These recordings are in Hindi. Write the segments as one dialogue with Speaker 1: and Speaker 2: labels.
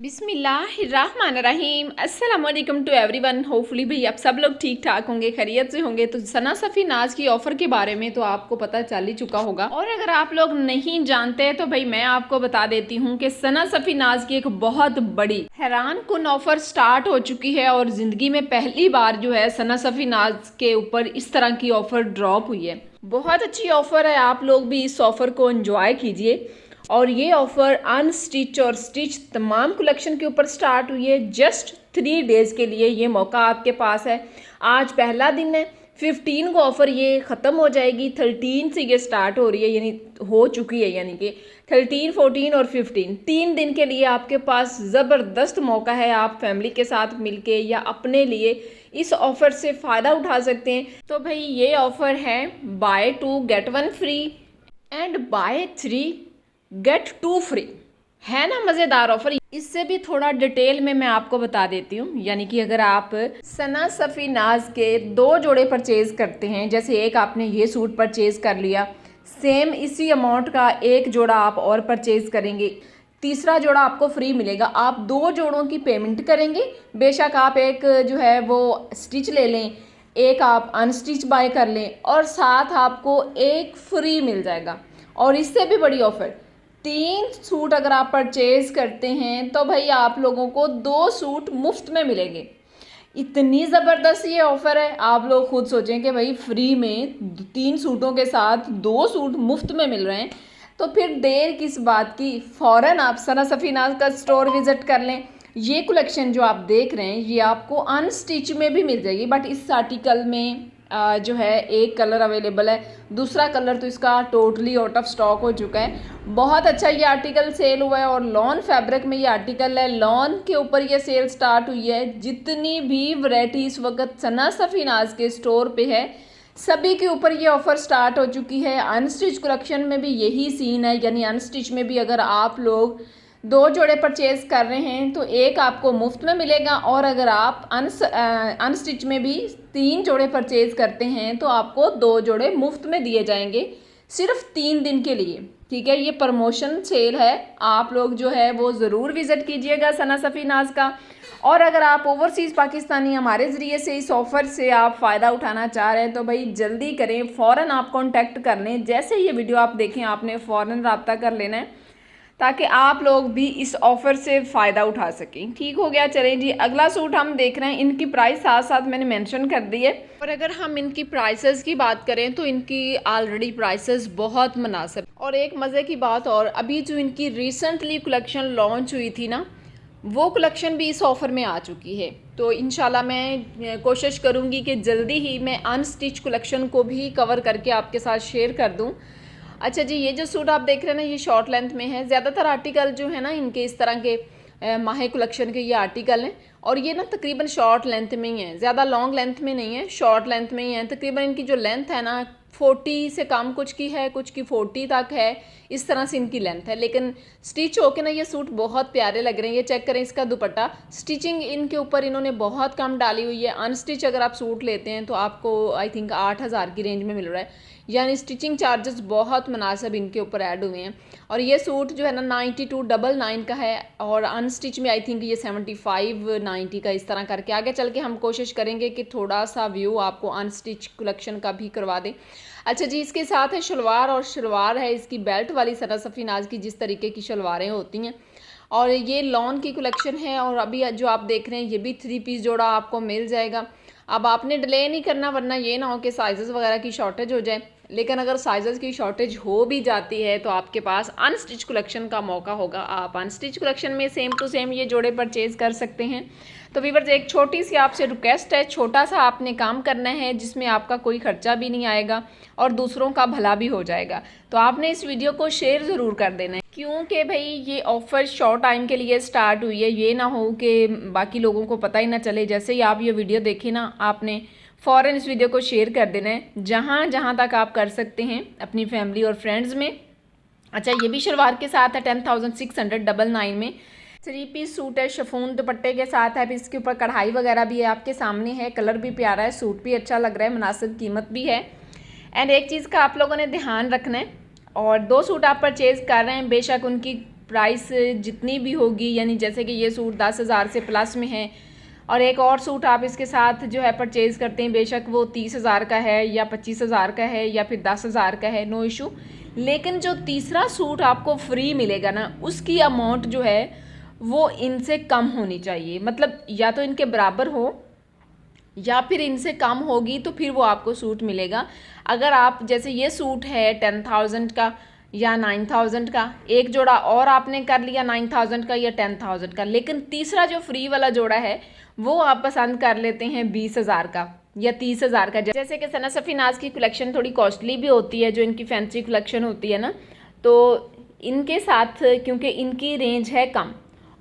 Speaker 1: बिस्मिल्लाहिर्रहमानिर्रहीम अस्सलाम वालेकुम टू एवरीवन। होपफुली भाई आप सब लोग ठीक ठाक होंगे, खैरियत से होंगे। तो सना सफ़ी नाज की ऑफ़र के बारे में तो आपको पता चल ही चुका होगा, और अगर आप लोग नहीं जानते तो भाई मैं आपको बता देती हूँ कि सना सफ़ी नाज की एक बहुत बड़ी हैरान कुन ऑफ़र स्टार्ट हो चुकी है। और ज़िंदगी में पहली बार जो है सना सफ़ी नाज के ऊपर इस तरह की ऑफ़र ड्रॉप हुई है। बहुत अच्छी ऑफ़र है, आप लोग भी इस ऑफ़र को एंजॉय कीजिए। और ये ऑफ़र अनस्टिच और स्टिच तमाम कलेक्शन के ऊपर स्टार्ट हुई है। जस्ट 3 डेज़ के लिए ये मौका आपके पास है। आज पहला दिन है, 15 को ऑफ़र ये ख़त्म हो जाएगी। 13 से ये स्टार्ट हो रही है, यानी हो चुकी है, यानी कि 13, 14 और 15 3 दिन के लिए आपके पास ज़बरदस्त मौका है। आप फैमिली के साथ मिलके या अपने लिए इस ऑफ़र से फ़ायदा उठा सकते हैं। तो भाई ये ऑफ़र है buy 2 get 1 free and buy 3 get 2 free, है ना मज़ेदार ऑफर। इससे भी थोड़ा डिटेल में मैं आपको बता देती हूँ। यानी कि अगर आप सना सफ़ी नाज के 2 जोड़े परचेज करते हैं, जैसे एक आपने ये सूट परचेज कर लिया, सेम इसी अमाउंट का एक जोड़ा आप और परचेज करेंगे, तीसरा जोड़ा आपको फ्री मिलेगा। आप 2 जोड़ों की पेमेंट करेंगे, बेशक आप एक जो है वो स्टिच ले लें, एक आप अनस्टिच बाय कर लें, और साथ आपको एक फ्री मिल जाएगा। और इससे भी बड़ी ऑफर, 3 सूट अगर आप परचेज करते हैं तो भाई आप लोगों को 2 सूट मुफ्त में मिलेंगे। इतनी ज़बरदस्त ये ऑफ़र है, आप लोग खुद सोचें कि भाई फ्री में 3 सूटों के साथ 2 सूट मुफ्त में मिल रहे हैं, तो फिर देर किस बात की। फ़ौरन आप सना सफ़ी नाज का स्टोर विज़िट कर लें। ये कलेक्शन जो आप देख रहे हैं ये आपको अनस्टिच में भी मिल जाएगी, बट इस आर्टिकल में जो है एक कलर अवेलेबल है, दूसरा कलर तो इसका टोटली आउट ऑफ स्टॉक हो चुका है। बहुत अच्छा ये आर्टिकल सेल हुआ है, और लॉन फैब्रिक में ये आर्टिकल है। लॉन के ऊपर ये सेल स्टार्ट हुई है। जितनी भी वैरायटी इस वक्त सना सफ़ी नाज के स्टोर पे है, सभी के ऊपर ये ऑफ़र स्टार्ट हो चुकी है। अनस्टिच कलेक्शन में भी यही सीन है, यानी अनस्टिच में भी अगर आप लोग 2 जोड़े परचेज कर रहे हैं तो एक आपको मुफ्त में मिलेगा, और अगर आप अनस्टिच में भी 3 जोड़े परचेज करते हैं तो आपको 2 जोड़े मुफ्त में दिए जाएंगे, सिर्फ 3 दिन के लिए। ठीक है, ये प्रमोशन सेल है, आप लोग जो है वो ज़रूर विज़िट कीजिएगा सना सफ़ी नाज का। और अगर आप ओवरसीज़ पाकिस्तानी हमारे ज़रिए से इस ऑफ़र से आप फ़ायदा उठाना चाह रहे हैं तो भाई जल्दी करें, फ़ौरन आप कॉन्टैक्ट कर लें। जैसे ये वीडियो आप देखें आपने फ़ौरन रब्ता कर लेना है, ताकि आप लोग भी इस ऑफ़र से फ़ायदा उठा सकें। ठीक हो गया, चलें जी अगला सूट हम देख रहे हैं। इनकी प्राइस साथ साथ मैंने मेंशन कर दी है। और अगर हम इनकी प्राइसेस की बात करें तो इनकी ऑलरेडी प्राइसेस बहुत मुनासिब। और एक मज़े की बात, और अभी जो इनकी रिसेंटली कलेक्शन लॉन्च हुई थी ना, वो कलेक्शन भी इस ऑफ़र में आ चुकी है। तो इंशाल्लाह मैं कोशिश करूँगी कि जल्दी ही मैं अनस्टिच कलेक्शन को भी कवर करके आपके साथ शेयर कर दूँ। अच्छा जी, ये जो सूट आप देख रहे हैं ना, ये शॉर्ट लेंथ में है। ज़्यादातर आर्टिकल जो है ना इनके इस तरह के माहे कलेक्शन के ये आर्टिकल हैं, और ये ना तकरीबन शॉर्ट लेंथ में ही है, ज़्यादा लॉन्ग लेंथ में नहीं है, शॉर्ट लेंथ में ही है। तकरीबन इनकी जो लेंथ है ना 40 से कम कुछ की है, कुछ की 40 तक है, इस तरह से इनकी लेंथ है। लेकिन स्टिच होके ना ये सूट बहुत प्यारे लग रहे हैं। ये चेक करें इसका दुपट्टा, स्टिचिंग इनके ऊपर इन्होंने बहुत कम डाली हुई है। अनस्टिच अगर आप सूट लेते हैं तो आपको आई थिंक 8,000 की रेंज में मिल रहा है, यानी स्टिचिंग चार्जेस बहुत मुनासिब इनके ऊपर ऐड हुए हैं। और ये सूट जो है ना 9299 का है, और अनस्टिच में आई थिंक ये 7590 का, इस तरह करके। आगे चल के हम कोशिश करेंगे कि थोड़ा सा व्यू आपको अनस्टिच कलेक्शन का भी करवा दें। अच्छा जी, इसके साथ है शलवार, और शलवार है इसकी बेल्ट वाली सना सफ़ी नाज की, जिस तरीके की शलवारें होती हैं। और ये लॉन की कलेक्शन है, और अभी जो आप देख रहे हैं ये भी 3 पीस जोड़ा आपको मिल जाएगा। अब आपने डिले नहीं करना, वरना ये ना हो कि साइज़ वगैरह की शॉर्टेज हो जाए। लेकिन अगर साइज़ की शॉर्टेज हो भी जाती है तो आपके पास अनस्टिच कलेक्शन का मौका होगा। आप अनस्टिच कलेक्शन में सेम टू सेम ये जोड़े परचेज़ कर सकते हैं। तो व्यूअर्स, एक छोटी सी आपसे रिक्वेस्ट है, छोटा सा आपने काम करना है जिसमें आपका कोई खर्चा भी नहीं आएगा और दूसरों का भला भी हो जाएगा। तो आपने इस वीडियो को शेयर ज़रूर कर देना है, क्योंकि भाई ये ऑफ़र शॉर्ट टाइम के लिए स्टार्ट हुई है। ये ना हो कि बाकी लोगों को पता ही ना चले। जैसे ही आप ये वीडियो देखें ना, आपने फ़ौरन इस वीडियो को शेयर कर देना है, जहाँ जहाँ तक आप कर सकते हैं अपनी फैमिली और फ्रेंड्स में। अच्छा, ये भी शलवार के साथ है 10,699 में। 3 पीस सूट है, शिफॉन दुपट्टे के साथ है। इसके ऊपर कढ़ाई वगैरह भी है, आपके सामने है। कलर भी प्यारा है, सूट भी अच्छा लग रहा है, मुनासिब कीमत भी है। एंड एक चीज़ का आप लोगों ने ध्यान रखना है, और 2 सूट आप परचेज़ कर रहे हैं, बेशक उनकी प्राइस जितनी भी होगी, यानी जैसे कि ये सूट 10,000 से प्लस में है और एक और सूट आप इसके साथ जो है परचेज़ करते हैं, बेशक वो 30,000 का है या 25,000 का है या फिर 10,000 का है, नो इशू, लेकिन जो तीसरा सूट आपको फ्री मिलेगा ना, उसकी अमाउंट जो है वो इनसे कम होनी चाहिए। मतलब या तो इनके बराबर हो या फिर इनसे कम होगी तो फिर वो आपको सूट मिलेगा। अगर आप जैसे ये सूट है 10,000 का या 9,000 का, एक जोड़ा और आपने कर लिया 9,000 का या 10,000 का, लेकिन तीसरा जो फ्री वाला जोड़ा है वो आप पसंद कर लेते हैं 20,000 का या 30,000 का। जैसे कि सना सफ़ी नाज की कलेक्शन थोड़ी कॉस्टली भी होती है, जो इनकी फैंसी कलेक्शन होती है ना, तो इनके साथ क्योंकि इनकी रेंज है कम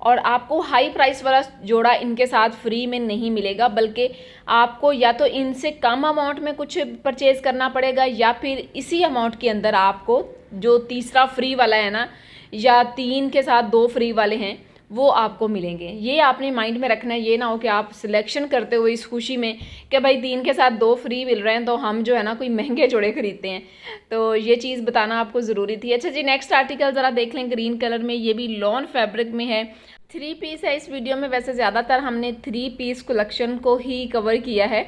Speaker 1: और आपको हाई प्राइस वाला जोड़ा इनके साथ फ्री में नहीं मिलेगा, बल्कि आपको या तो इनसे कम अमाउंट में कुछ परचेज़ करना पड़ेगा या फिर इसी अमाउंट के अंदर आपको जो तीसरा फ्री वाला है ना, या 3 के साथ 2 फ्री वाले हैं, वो आपको मिलेंगे। ये आपने माइंड में रखना है। ये ना हो कि आप सिलेक्शन करते हुए इस खुशी में कि भाई 3 के साथ 2 फ्री मिल रहे हैं तो हम जो है ना कोई महंगे जोड़े खरीदते हैं, तो ये चीज़ बताना आपको ज़रूरी थी। अच्छा जी, नेक्स्ट आर्टिकल ज़रा देख लें, ग्रीन कलर में, ये भी लॉन फैब्रिक में है, 3 पीस है इस वीडियो में। वैसे ज़्यादातर हमने 3 पीस कलेक्शन को ही कवर किया है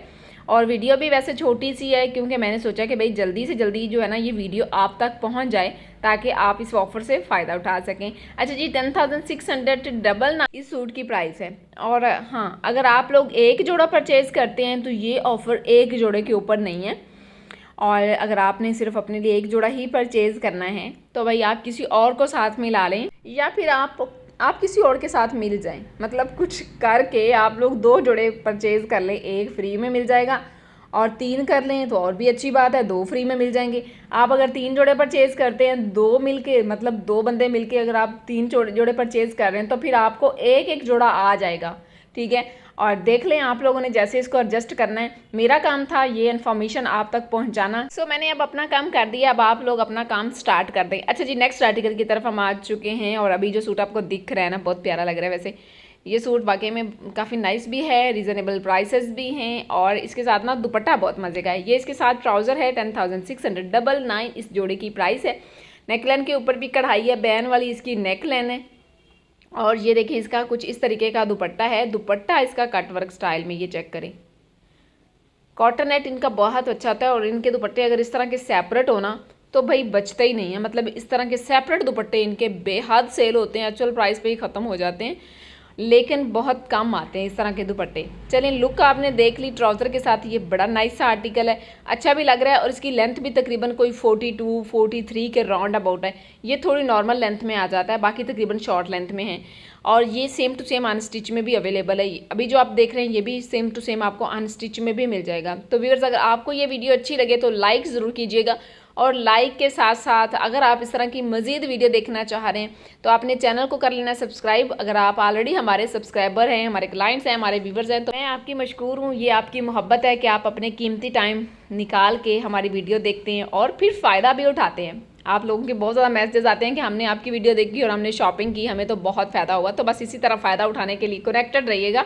Speaker 1: और वीडियो भी वैसे छोटी सी है, क्योंकि मैंने सोचा कि भाई जल्दी से जल्दी जो है ना ये वीडियो आप तक पहुंच जाए ताकि आप इस ऑफ़र से फ़ायदा उठा सकें। अच्छा जी, 10,699 इस सूट की प्राइस है। और हाँ, अगर आप लोग एक जोड़ा परचेज़ करते हैं तो ये ऑफ़र एक जोड़े के ऊपर नहीं है, और अगर आपने सिर्फ अपने लिए एक जोड़ा ही परचेज़ करना है तो भाई आप किसी और को साथ में ला लें या फिर आप किसी और के साथ मिल जाएं, मतलब कुछ करके आप लोग 2 जोड़े परचेज़ कर लें, एक फ्री में मिल जाएगा, और 3 कर लें तो और भी अच्छी बात है, 2 फ्री में मिल जाएंगे। आप अगर 3 जोड़े परचेज़ करते हैं, 2 मिलके, मतलब 2 बंदे मिलके अगर आप 3 जोड़े परचेज़ कर रहे हैं तो फिर आपको एक एक जोड़ा आ जाएगा, ठीक है। और देख लें आप लोगों ने जैसे इसको एडजस्ट करना है। मेरा काम था ये इन्फॉर्मेशन आप तक पहुंचाना, सो मैंने अब अपना काम कर दिया, अब आप लोग अपना काम स्टार्ट कर दें। अच्छा जी, नेक्स्ट आर्टिकल की तरफ हम आ चुके हैं और अभी जो सूट आपको दिख रहा है ना, बहुत प्यारा लग रहा है। वैसे ये सूट वाकई में काफ़ी नाइस भी है, रीज़नेबल प्राइसेस भी हैं, और इसके साथ ना दुपट्टा बहुत मज़े का है। ये इसके साथ ट्राउज़र है, 10,699 इस जोड़े की प्राइस है। नेकलाइन के ऊपर भी कढ़ाई है, बैन वाली इसकी नेकलाइन है, और ये देखिए इसका कुछ इस तरीके का दुपट्टा है। दुपट्टा इसका कट वर्क स्टाइल में, ये चेक करें, कॉटन नेट इनका बहुत अच्छा होता है। और इनके दुपट्टे अगर इस तरह के सेपरेट हो ना तो भाई बचते ही नहीं है, मतलब इस तरह के सेपरेट दुपट्टे इनके बेहद सेल होते हैं, एक्चुअल प्राइस पे ही ख़त्म हो जाते हैं, लेकिन बहुत कम आते हैं इस तरह के दुपट्टे। चलिए, लुक आपने देख ली ट्राउज़र के साथ, ये बड़ा नाइस सा आर्टिकल है, अच्छा भी लग रहा है, और इसकी लेंथ भी तकरीबन कोई 42-43 के राउंड अबाउट है। ये थोड़ी नॉर्मल लेंथ में आ जाता है, बाकी तकरीबन शॉर्ट लेंथ में है, और ये सेम टू सेम अनस्टिच में भी अवेलेबल है। अभी जो आप देख रहे हैं ये भी सेम टू सेम आपको अनस्टिच में भी मिल जाएगा। तो व्यूअर्स, अगर आपको ये वीडियो अच्छी लगे तो लाइक ज़रूर कीजिएगा, और लाइक के साथ साथ अगर आप इस तरह की मज़ीद वीडियो देखना चाह रहे हैं तो अपने चैनल को कर लेना सब्सक्राइब। अगर आप ऑलरेडी हमारे सब्सक्राइबर हैं, हमारे क्लाइंट्स हैं, हमारे व्यूवर्स हैं, तो मैं आपकी मशकूर हूँ। ये आपकी मोहब्बत है कि आप अपने कीमती टाइम निकाल के हमारी वीडियो देखते हैं और फिर फ़ायदा भी उठाते हैं। आप लोगों के बहुत ज़्यादा मैसेजेस आते हैं कि हमने आपकी वीडियो देखी और हमने शॉपिंग की, हमें तो बहुत फ़ायदा हुआ। तो बस इसी तरह फ़ायदा उठाने के लिए कनेक्टेड रहिएगा,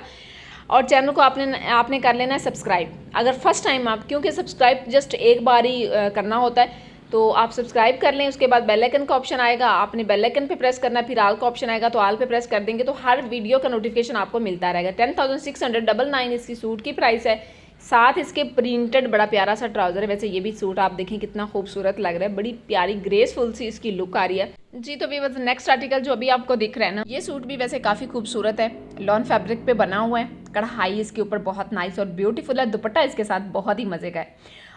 Speaker 1: और चैनल को आपने कर लेना है सब्सक्राइब। अगर फर्स्ट टाइम आप, क्योंकि सब्सक्राइब जस्ट एक बार ही करना होता है, तो आप सब्सक्राइब कर लें। उसके बाद बेल आइकन का ऑप्शन आएगा, आपने बेल आइकन पे प्रेस करना है, फिर आल का ऑप्शन आएगा तो आल पे प्रेस कर देंगे तो हर वीडियो का नोटिफिकेशन आपको मिलता रहेगा। 10,699 इसकी सूट की प्राइस है, साथ इसके प्रिंटेड बड़ा प्यारा सा ट्राउज़र है। वैसे ये भी सूट आप देखें कितना खूबसूरत लग रहा है, बड़ी प्यारी ग्रेसफुल सी इसकी लुक आ रही है जी। तो व्यूअर्स, नेक्स्ट आर्टिकल जो अभी आपको दिख रहा है ना, ये सूट भी वैसे काफ़ी खूबसूरत है, लॉन फैब्रिक पे बना हुआ है, कढ़ाई इसके ऊपर बहुत नाइस और ब्यूटीफुल है, दुपट्टा इसके साथ बहुत ही मज़े का है,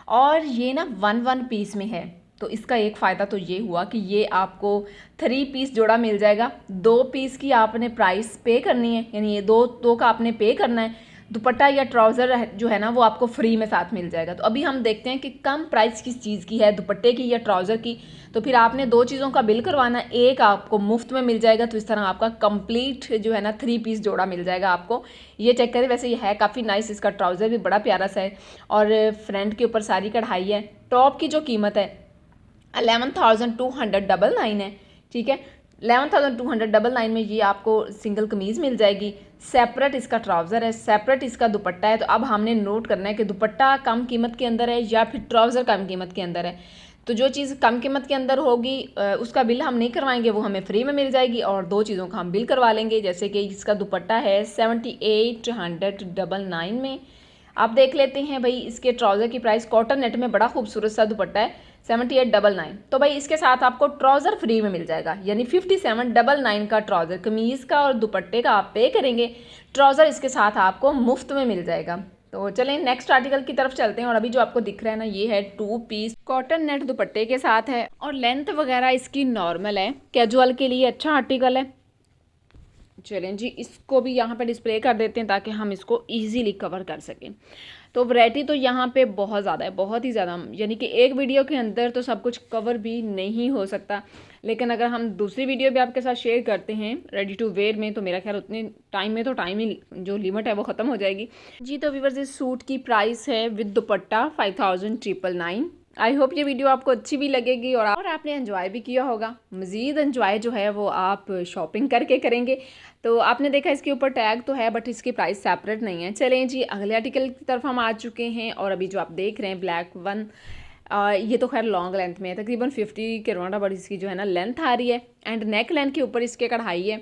Speaker 1: और ये ना 1 पीस में है। तो इसका एक फ़ायदा तो ये हुआ कि ये आपको 3 पीस जोड़ा मिल जाएगा। 2 पीस की आपने प्राइस पे करनी है, यानी ये दो का आपने पे करना है। दुपट्टा या ट्राउज़र जो है ना वो आपको फ्री में साथ मिल जाएगा। तो अभी हम देखते हैं कि कम प्राइस किस चीज़ की है, दुपट्टे की या ट्राउज़र की। तो फिर आपने 2 चीज़ों का बिल करवाना, एक आपको मुफ्त में मिल जाएगा। तो इस तरह आपका कंप्लीट जो है ना 3 पीस जोड़ा मिल जाएगा आपको। ये चेक करें, वैसे ये है काफ़ी नाइस, इसका ट्राउज़र भी बड़ा प्यारा सा है, और फ्रंट के ऊपर सारी कढ़ाई है। टॉप की जो कीमत है 11,299 है, ठीक है। 11,299 में ये आपको सिंगल कमीज़ मिल जाएगी, सेपरेट इसका ट्राउज़र है, सेपरेट इसका दुपट्टा है। तो अब हमने नोट करना है कि दुपट्टा कम कीमत के अंदर है या फिर ट्राउज़र कम कीमत के अंदर है। तो जो चीज़ कम कीमत के अंदर होगी उसका बिल हम नहीं करवाएंगे, वो हमें फ्री में मिल जाएगी। और दो चीज़ों का हम बिल करवा लेंगे, जैसे कि इसका दुपट्टा है 7899 में। आप देख लेते हैं भाई इसके ट्राउज़र की प्राइस, कॉटन नेट में बड़ा खूबसूरत सा दुपट्टा है 7899। तो भाई इसके साथ आपको ट्राउज़र फ्री में मिल जाएगा, यानी 5799 का ट्राउज़र, कमीज़ का और दुपट्टे का आप पे करेंगे, ट्राउज़र इसके साथ आपको मुफ्त में मिल जाएगा। तो चलें नेक्स्ट आर्टिकल की तरफ चलते हैं। और अभी जो आपको दिख रहा है ना, ये है 2 पीस कॉटन नेट दुपट्टे के साथ है और लेंथ वगैरह इसकी नॉर्मल है, कैजुअल के लिए अच्छा आर्टिकल है। चलें जी, इसको भी यहाँ पे डिस्प्ले कर देते हैं ताकि हम इसको इजीली कवर कर सकें। तो वैरायटी तो यहाँ पे बहुत ज़्यादा है, बहुत ही ज़्यादा, यानी कि एक वीडियो के अंदर तो सब कुछ कवर भी नहीं हो सकता, लेकिन अगर हम दूसरी वीडियो भी आपके साथ शेयर करते हैं रेडी टू वेयर में, तो मेरा ख्याल उतने टाइम में तो टाइम ही जो लिमिट है वो ख़त्म हो जाएगी जी। तो व्यूअर्स, इस सूट की प्राइस है विद दुपट्टा 5999। आई होप ये वीडियो आपको अच्छी भी लगेगी और आपने एंजॉय भी किया होगा। मज़ीद एंजॉय जो है वो आप शॉपिंग करके करेंगे। तो आपने देखा इसके ऊपर टैग तो है बट इसकी प्राइस सेपरेट नहीं है। चलें जी, अगले आर्टिकल की तरफ हम आ चुके हैं। और अभी जो आप देख रहे हैं ब्लैक वन, ये तो खैर लॉन्ग लेंथ में है, तकरीबन 50 के राउंड अबाउट इसकी जो है ना लेंथ आ रही है एंड नेक लेंथ के ऊपर इसके कढ़ाई है।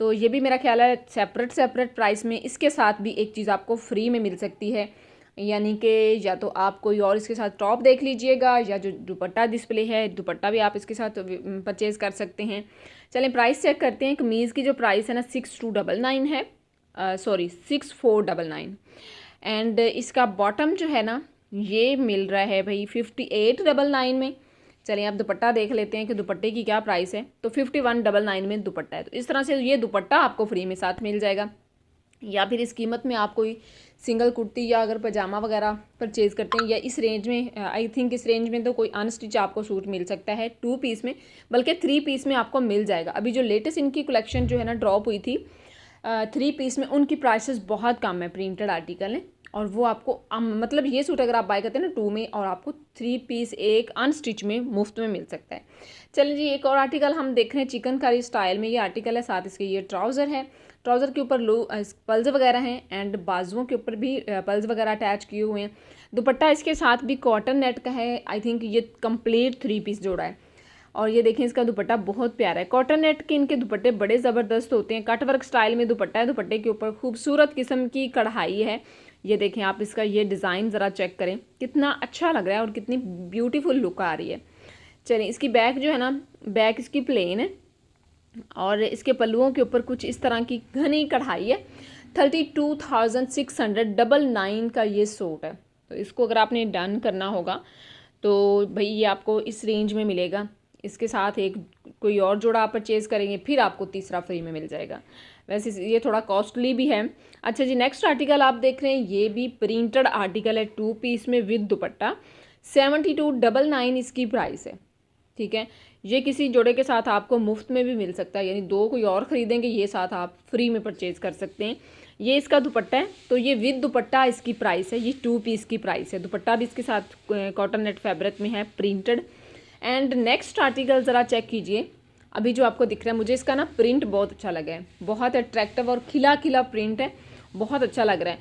Speaker 1: तो ये भी मेरा ख्याल है सेपरेट प्राइस में इसके साथ भी एक चीज़ आपको फ्री में मिल सकती है, यानी कि या तो आप कोई और इसके साथ टॉप देख लीजिएगा या जो दुपट्टा डिस्प्ले है, दुपट्टा भी आप इसके साथ परचेज़ कर सकते हैं। चलें प्राइस चेक करते हैं। कमीज़ की जो प्राइस है ना 6299 है, सॉरी 6499। एंड इसका बॉटम जो है ना ये मिल रहा है भाई 5899 में। चलिए आप दुपट्टा देख लेते हैं कि दुपट्टे की क्या प्राइस है। तो 5199 में दुपट्टा है। तो इस तरह से ये दुपट्टा आपको फ्री में साथ मिल जाएगा। या फिर इस कीमत में आप कोई सिंगल कुर्ती या अगर पजामा वगैरह परचेज़ करते हैं, या इस रेंज में, आई थिंक इस रेंज में तो कोई अनस्टिच आपको सूट मिल सकता है 2 पीस में, बल्कि 3 पीस में आपको मिल जाएगा। अभी जो लेटेस्ट इनकी कलेक्शन जो है ना ड्रॉप हुई थी 3 पीस में, उनकी प्राइसेस बहुत कम है, प्रिंटेड आर्टिकल है। और वो आपको मतलब ये सूट अगर आप बाय करते हैं ना 2 में, और आपको 3 पीस एक अनस्टिच में मुफ्त में मिल सकता है। चलिए जी, एक और आर्टिकल हम देख रहे हैं चिकनकारी स्टाइल में। ये आर्टिकल है, साथ इसके ये ट्राउज़र है। ट्राउज़र के ऊपर पल्स वगैरह हैं एंड बाजुओं के ऊपर भी पल्स वगैरह अटैच किए हुए हैं। दुपट्टा इसके साथ भी कॉटन नेट का है। आई थिंक ये कंप्लीट 3 पीस जोड़ा है। और ये देखें इसका दुपट्टा बहुत प्यारा है। कॉटन नेट के इनके दुपट्टे बड़े ज़बरदस्त होते हैं। कट वर्क स्टाइल में दुपट्टा है। दुपट्टे के ऊपर खूबसूरत किस्म की कढ़ाई है। ये देखें आप, इसका ये डिज़ाइन ज़रा चेक करें, कितना अच्छा लग रहा है और कितनी ब्यूटीफुल लुक आ रही है। चलिए, इसकी बैक जो है ना, बैक इसकी प्लेन है और इसके पल्लुओं के ऊपर कुछ इस तरह की घनी कढ़ाई है। 32,699 का ये सूट है। तो इसको अगर आपने डन करना होगा तो भाई ये आपको इस रेंज में मिलेगा। इसके साथ एक कोई और जोड़ा आप परचेज़ करेंगे, फिर आपको तीसरा फ्री में मिल जाएगा। वैसे ये थोड़ा कॉस्टली भी है। अच्छा जी, नेक्स्ट आर्टिकल आप देख रहे हैं, ये भी प्रिंटेड आर्टिकल है 2 पीस में विद दुपट्टा। 7299 इसकी प्राइस है। ठीक है, ये किसी जोड़े के साथ आपको मुफ्त में भी मिल सकता है, यानी 2 कोई और ख़रीदेंगे, ये साथ आप फ्री में परचेज़ कर सकते हैं। ये इसका दुपट्टा है। तो ये विद दुपट्टा इसकी प्राइस है, ये 2 पीस की प्राइस है। दुपट्टा भी इसके साथ कॉटन नेट फैब्रिक में है, प्रिंटेड। एंड नेक्स्ट आर्टिकल ज़रा चेक कीजिए। अभी जो आपको दिख रहा है, मुझे इसका ना प्रिंट बहुत अच्छा लगा है, बहुत अट्रैक्टिव और खिला खिला प्रिंट है, बहुत अच्छा लग रहा है।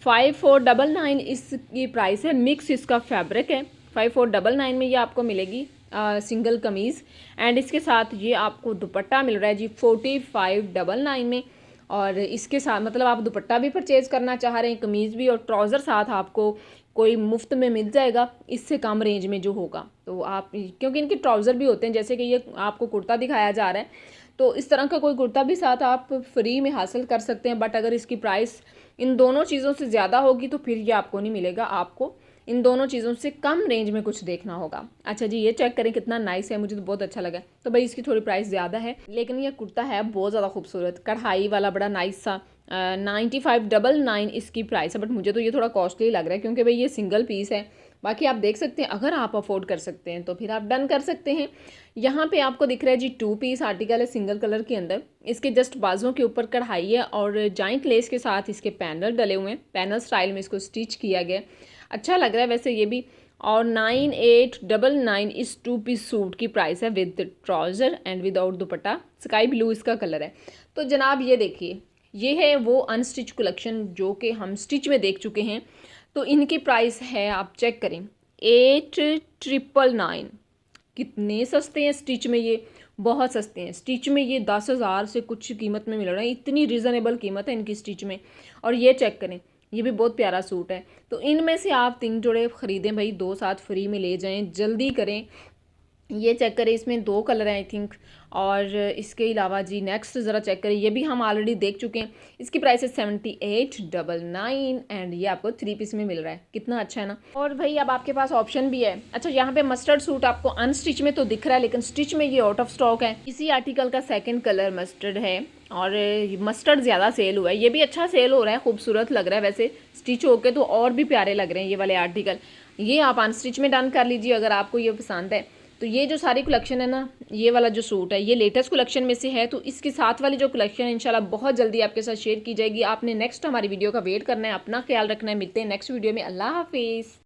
Speaker 1: 5499 इसकी प्राइस है। मिक्स इसका फैब्रिक है। 5499 में ये आपको मिलेगी सिंगल कमीज़ एंड इसके साथ ये आपको दुपट्टा मिल रहा है जी 4599 में। और इसके साथ मतलब आप दुपट्टा भी परचेज़ करना चाह रहे हैं, कमीज़ भी, और ट्राउज़र साथ आपको कोई मुफ्त में मिल जाएगा इससे कम रेंज में जो होगा। तो आप, क्योंकि इनके ट्राउज़र भी होते हैं, जैसे कि ये आपको कुर्ता दिखाया जा रहा है, तो इस तरह का कोई कुर्ता भी साथ आप फ्री में हासिल कर सकते हैं। बट अगर इसकी प्राइस इन दोनों चीज़ों से ज़्यादा होगी तो फिर ये आपको नहीं मिलेगा, आपको इन दोनों चीज़ों से कम रेंज में कुछ देखना होगा। अच्छा जी, ये चेक करें कितना नाइस है, मुझे तो बहुत अच्छा लगा। तो भाई इसकी थोड़ी प्राइस ज़्यादा है, लेकिन ये कुर्ता है बहुत ज़्यादा खूबसूरत, कढ़ाई वाला, बड़ा नाइस सा। 9599 इसकी प्राइस है। बट मुझे तो ये थोड़ा कॉस्टली लग रहा है क्योंकि भाई ये सिंगल पीस है। बाकी आप देख सकते हैं, अगर आप अफोर्ड कर सकते हैं तो फिर आप डन कर सकते हैं। यहाँ पे आपको दिख रहा है जी 2 पीस आर्टिकल है सिंगल कलर के अंदर। इसके जस्ट बाजुओं के ऊपर कढ़ाई है और जॉइंट लेस के साथ इसके पैनल डले हुए हैं। पैनल स्टाइल में इसको स्टिच किया गया, अच्छा लग रहा है वैसे ये भी। और 9899 इस 2 पीस सूट की प्राइस है with trouser and without dupatta. Sky blue इसका कलर है। तो जनाब ये देखिए, ये है वो अनस्टिच कलेक्शन जो कि हम स्टिच में देख चुके हैं। तो इनकी प्राइस है, आप चेक करें, 8999। कितने सस्ते हैं स्टिच में, ये बहुत सस्ते हैं स्टिच में। ये 10,000 से कुछ कीमत में मिल रहा है, इतनी रीज़नेबल कीमत है इनकी स्टिच में। और ये चेक करें, ये भी बहुत प्यारा सूट है। तो इनमें से आप 3 जोड़े ख़रीदें भाई, 2 साथ फ्री में ले जाएं, जल्दी करें। ये चेक करें, इसमें 2 कलर हैं आई थिंक। और इसके अलावा जी नेक्स्ट ज़रा चेक करें, ये भी हम ऑलरेडी देख चुके हैं। इसकी प्राइस है 7899 एंड ये आपको 3 पीस में मिल रहा है। कितना अच्छा है ना। और भाई अब आपके पास ऑप्शन भी है। अच्छा, यहाँ पे मस्टर्ड सूट आपको अनस्टिच में तो दिख रहा है, लेकिन स्टिच में ये आउट ऑफ स्टॉक है। इसी आर्टिकल का सेकेंड कलर मस्टर्ड है और मस्टर्ड ज़्यादा सेल हुआ है। ये भी अच्छा सेल हो रहा है, खूबसूरत लग रहा है। वैसे स्टिच होके तो और भी प्यारे लग रहे हैं ये वाले आर्टिकल। ये आप अनस्टिच में डन कर लीजिए अगर आपको ये पसंद है। तो ये जो सारी कलेक्शन है ना, ये वाला जो सूट है ये लेटेस्ट कलेक्शन में से है। तो इसके साथ वाली जो कलेक्शन है इंशाल्लाह बहुत जल्दी आपके साथ शेयर की जाएगी। आपने नेक्स्ट हमारी वीडियो का वेट करना है। अपना ख्याल रखना है। मिलते हैं नेक्स्ट वीडियो में। अल्लाह हाफिज़।